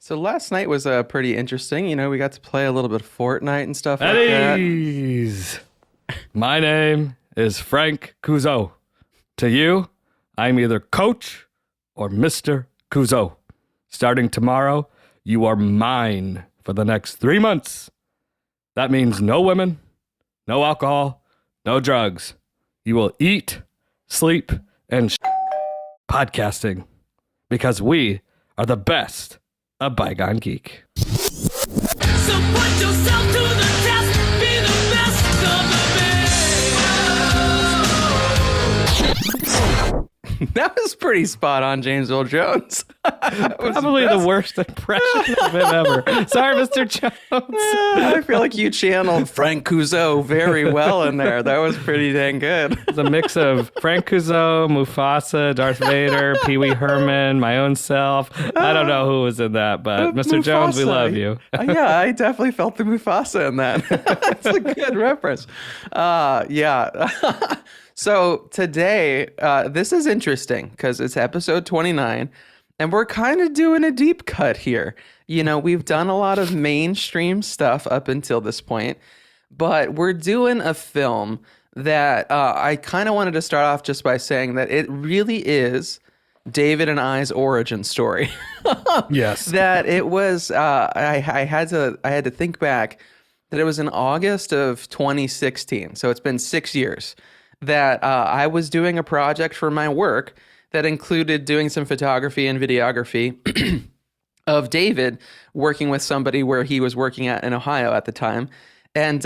So last night was pretty interesting. You know, we got to play a little bit of Fortnite and stuff like Eddies. My name is Frank Kuzo. To you, I'm either Coach or Mr. Kuzo. Starting tomorrow, you are mine for the next 3 months. That means no women, no alcohol, no drugs. You will eat, sleep, and podcasting because we are the best of Bygone Geek. So put yourself to the test, be the best of the best. That was pretty spot on, James Earl Jones. Probably the worst impression of him ever. Sorry, Mr. Jones. I feel like you channeled Frank Kuzo very well in there. That was pretty dang good. It's a mix of Frank Kuzo, Mufasa, Darth Vader, Pee Wee Herman, my own self. I don't know who was in that, but Mr. Mufasa. Jones, we love you. Yeah, I definitely felt the Mufasa in that. That's a good reference. Yeah. So today, this is interesting because it's episode 29, and we're kind of doing a deep cut here. You know, we've done a lot of mainstream stuff up until this point, but we're doing a film that I kind of wanted to start off just by saying that it really is David and I's origin story. Yes. That it was, I had to think back that it was in August of 2016. So it's been 6 years that I was doing a project for my work that included doing some photography and videography of David working with somebody where he was working at in Ohio at the time. And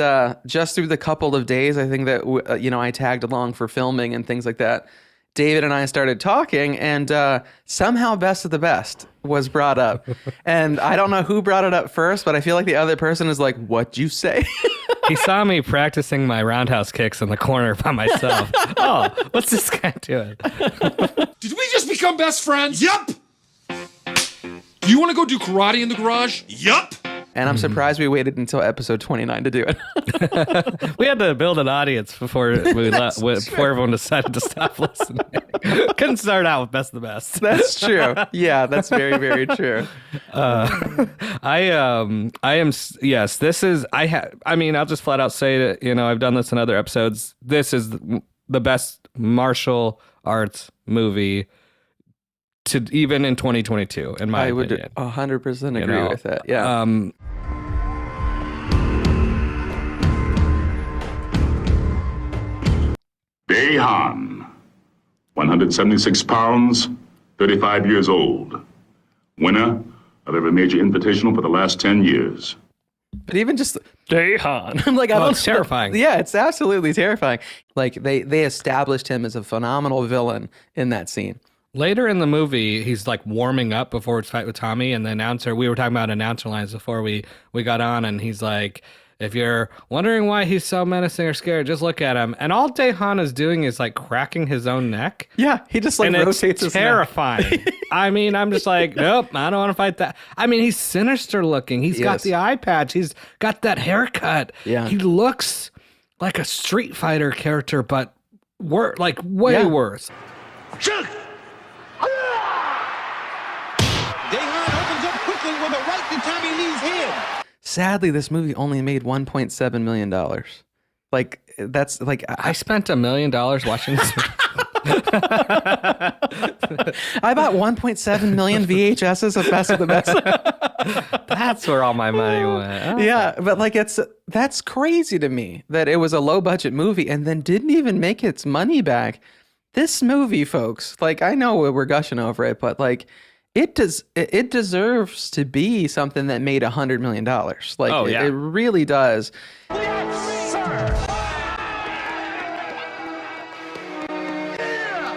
just through the couple of days, I think that, I tagged along for filming and things like that. David and I started talking, and somehow Best of the Best was brought up. And I don't know who brought it up first, but I feel like the other person is like, what'd you say? He saw me practicing my roundhouse kicks in the corner by myself. Oh, what's this guy doing? Did we just become best friends? Yup! Do you want to go do karate in the garage? Yup! And I'm surprised we waited until episode 29 to do it. We had to build an audience before before everyone decided to stop listening. Couldn't start out with Best of the Best. That's true. Yeah, that's very, very true. This is, I'll just flat out say that, I've done this in other episodes. This is the best martial arts movie to even in 2022, in my opinion. I would 100% agree with that. Yeah. Dae Han, 176 pounds, 35 years old. Winner of every major invitational for the last 10 years. But even just Dae Han. I'm like, it's terrifying. Yeah, it's absolutely terrifying. Like they established him as a phenomenal villain in that scene. Later in the movie, he's like warming up before his fight with Tommy, and the announcer, we were talking about announcer lines before we got on, and he's like, if you're wondering why he's so menacing or scared, just look at him. And all Dae Han is doing is like cracking his own neck. Yeah, he just like rotates his neck. It's terrifying. I'm just like, nope, I don't want to fight that. He's sinister looking. He's got the eye patch. He's got that haircut. Yeah. He looks like a Street Fighter character, but way worse. Sadly, this movie only made $1.7 million. Like, that's like... I spent $1 million watching this movie. I bought 1.7 million VHSs of Best of the Best. That's where all my money went. Oh. Yeah, but like that's crazy to me that it was a low-budget movie and then didn't even make its money back. This movie, folks, like, I know we're gushing over it, but like... It deserves to be something that made $100 million. Like, it really does. Yes, sir!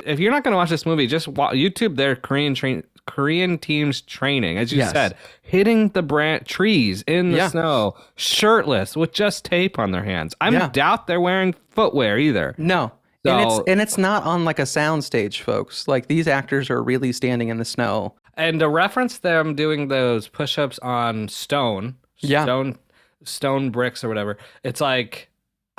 If you're not going to watch this movie, just YouTube their Korean teams training, as you said, hitting the trees in the snow, shirtless with just tape on their hands. I doubt they're wearing footwear either. No. So, and it's not on like a soundstage, folks. Like, these actors are really standing in the snow. And to reference them doing those push-ups on stone bricks or whatever, it's like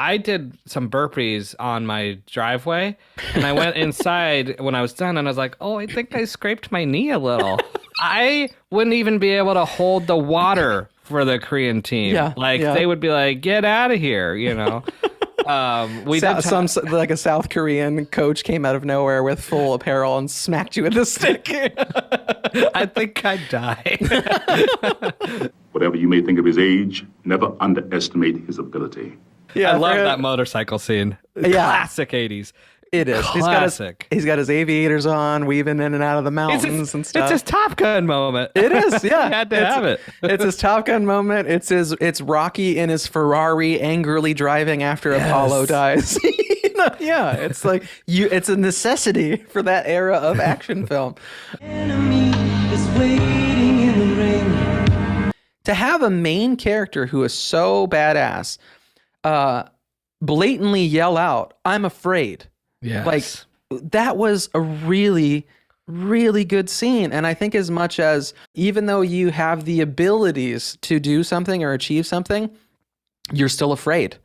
I did some burpees on my driveway, and I went inside when I was done, and I was like, oh, I think I scraped my knee a little. I wouldn't even be able to hold the water for the Korean team. Yeah, yeah. They would be like, get out of here, Like a South Korean coach came out of nowhere with full apparel and smacked you with a stick. I think I'd die. Whatever you may think of his age, never underestimate his ability. Yeah, I love that motorcycle scene. Yeah. Classic 80s. It is. Classic. He's got his aviators on, weaving in and out of the mountains and stuff. It's his Top Gun moment. It is, yeah. He had to have it. It's his Top Gun moment. It's Rocky in his Ferrari angrily driving after Apollo dies. Yeah, it's like it's a necessity for that era of action film. Enemy is waiting in the rain. To have a main character who is so badass, blatantly yell out, "I'm afraid." Yes. Like, that was a really, really good scene. And I think as much as, even though you have the abilities to do something or achieve something, you're still afraid.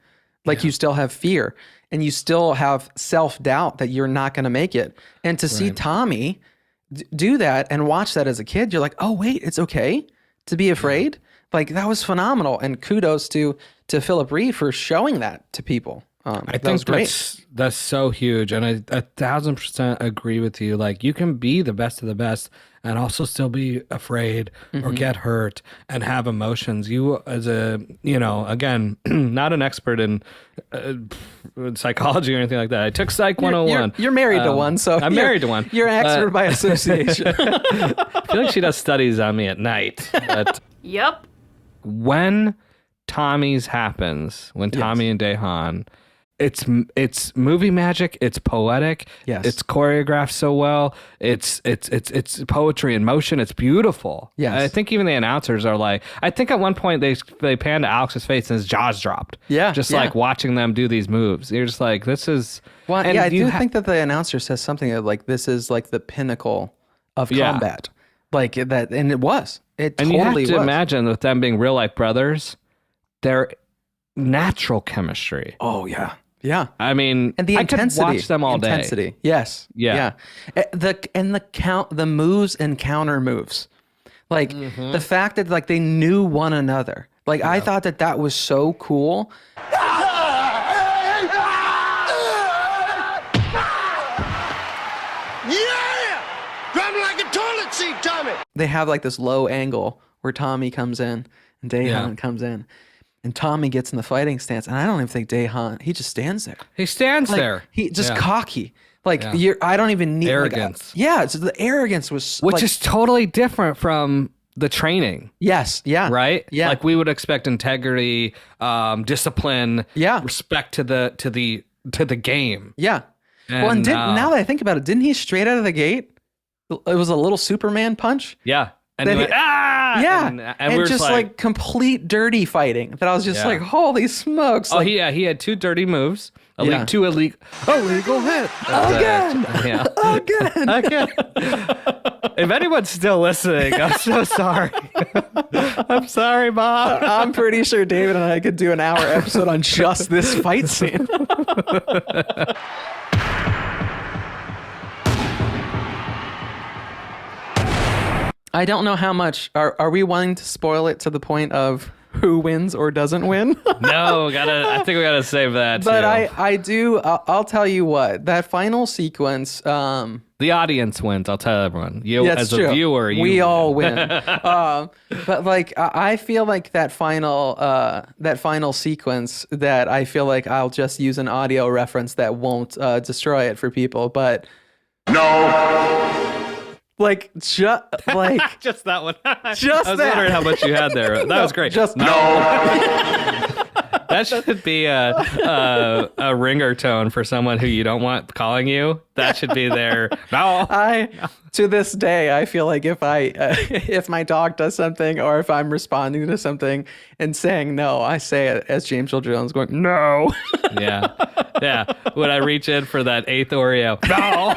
Like, you still have fear and you still have self-doubt that you're not going to make it. And to see Tommy do that and watch that as a kid, you're like, oh, wait, it's okay to be afraid. Like, that was phenomenal. And kudos to Phillip Rhee for showing that to people. I think that's so huge, and I 1,000% agree with you. Like, you can be the best of the best and also still be afraid or get hurt and have emotions. You, as again, not an expert in psychology or anything like that. I took Psych 101. You're married to one, so I'm married to one. You're an expert by association. I feel like she does studies on me at night. But Yep. when Tommy's happens, when Tommy and Daehan, it's movie magic. It's poetic. Yes. It's choreographed so well. It's poetry in motion. It's beautiful. Yes. I think even the announcers are like. I think at one point they panned to Alex's face and his jaws dropped. Yeah, Just yeah. like watching them do these moves. You're just like, this is. Well, and yeah, I do ha- think that the announcer says something like, this is like the pinnacle of Yeah. combat. Like that, and it was. It And totally you have to was. imagine with them being real life brothers, their natural chemistry. Oh yeah, yeah. I mean, And the I intensity. could watch them all day. Intensity. Yes. Yeah. The moves and counter moves, like the fact that like they knew one another. Like I thought that was so cool. Yeah! Drop me like a toilet seat, Tommy! They have like this low angle where Tommy comes in and Daehan comes in, and Tommy gets in the fighting stance, and I don't even think Daehan. He just stands there. He stands Like, there. He just Yeah. cocky. Like I don't even need Arrogance. Like, so the arrogance was Which like, is totally different from the training, yes, yeah, right? Yeah. Like we would expect integrity, discipline, Yeah. respect to the game. Yeah. Well, and now that I think about it, didn't he straight out of the gate? It was a little Superman punch. Yeah. And Then he went, ah! Yeah, And we're just like complete dirty fighting. That I was just Yeah. like, holy smokes! Oh, Like, he had two dirty moves. Yeah. Two illegal hit. Again! Yeah. Again. Again. If anyone's still listening, I'm so sorry. I'm sorry, Bob. I'm pretty sure David and I could do an hour episode on just this fight scene. I don't know how much. Are we wanting to spoil it to the point of who wins or doesn't win? No, I think we gotta save that. But too. I do. I'll tell you what. That final sequence. The audience wins. I'll tell everyone. You That's as true. a viewer, you we win. all win. But like, I feel like that final sequence. That I feel like I'll just use an audio reference that won't destroy it for people. But No! like, just like. Just that one. Just I was that. wondering how much you had there. That was great. Just That should be a ringer tone for someone who you don't want calling you. That should be their no. To this day, I feel like if if my dog does something or if I'm responding to something and saying no, I say it as James Earl Jones going no. Yeah. When I reach in for that eighth Oreo, no.